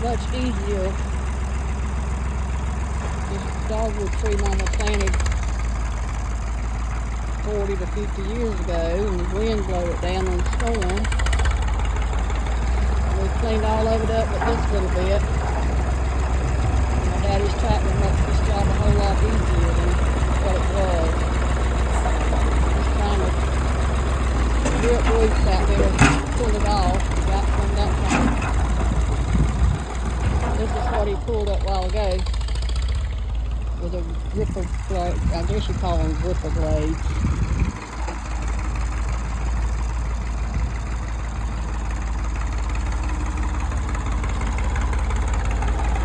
much easier. This dogwood tree Mama planted 40 to 50 years ago, and the wind blew it down in the storm. We cleaned all of it up but this little bit. My daddy's tractor makes this job a whole lot easier than what it was. Just trying to rip roots out there and pull it off. Got some that time. This is what he pulled up a while ago with a ripper blade. I guess you call them ripper blades.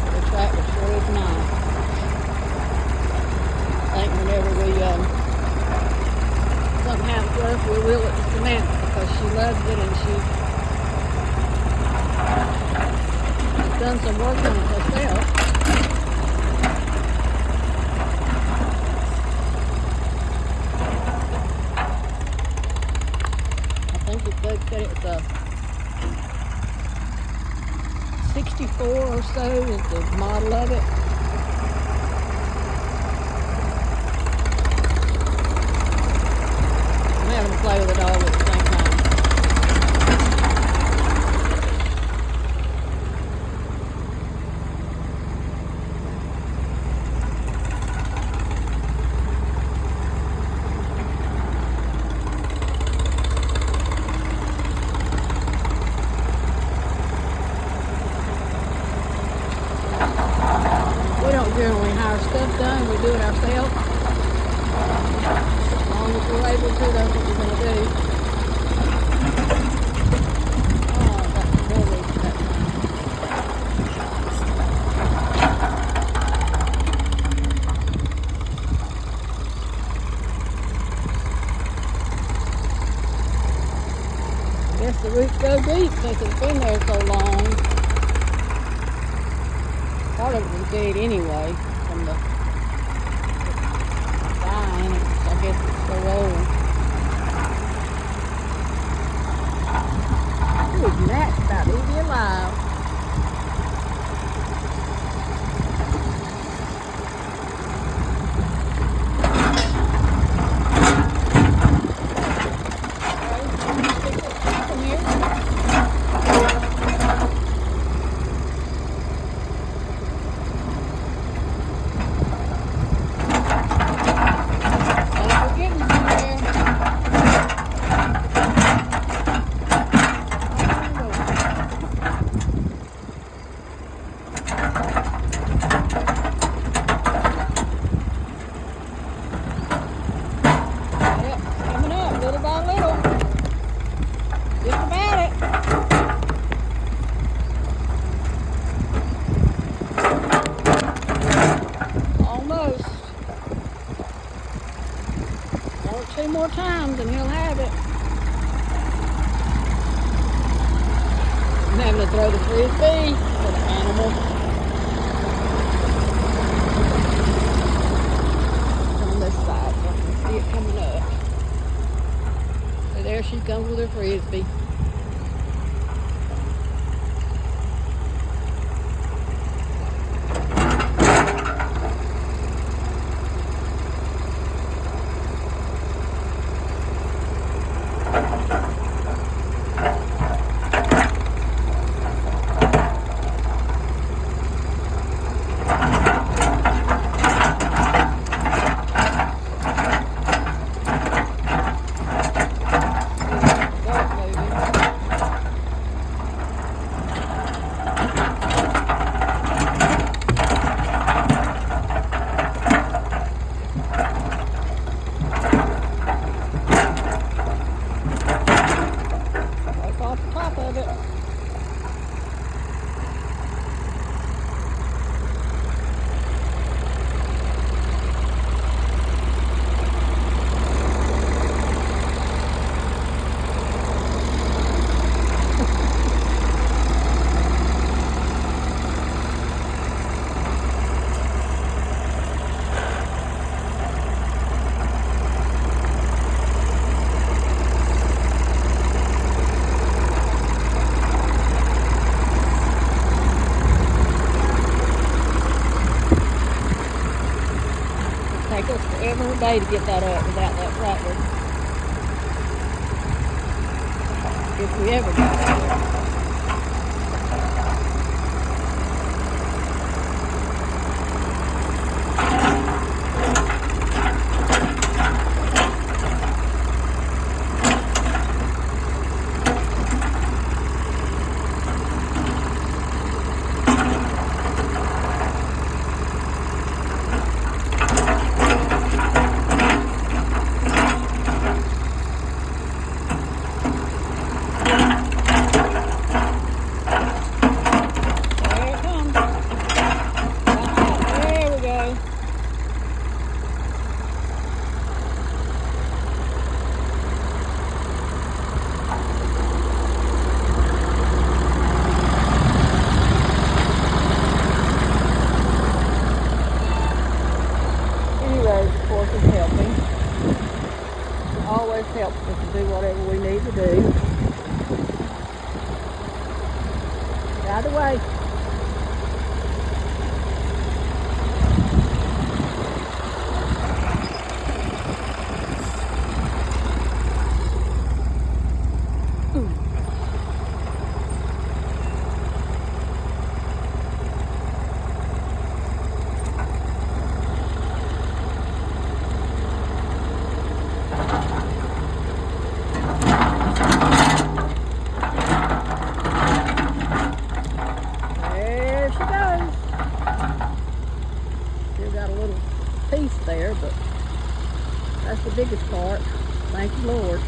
The tractor sure is nice. I think whenever we something happens to us, we will it to Samantha because she loves it and she has done some work on it herself. They said it's a 64 or so is the model of it. I'm having to play with it all at the same time. We don't generally hire stuff done, we do it ourselves. As long as we're able to, that's what we're going to do. Oh, I got some more roots that time. I guess the roots go deep since it's been there so long. Part of it was dead anyway from the dying. I guess it's so old. Ooh, that's about to be alive. Two more times and he'll have it. I'm having to throw the frisbee for the animal. On this side so I can see it coming up. So there she comes with her frisbee. Moving. day to get that up without that tractor. If we ever got it. Of course, is helping. It always helps us to do whatever we need to do. Out of the way. Got a little piece there, but that's the biggest part. Thank you, Lord.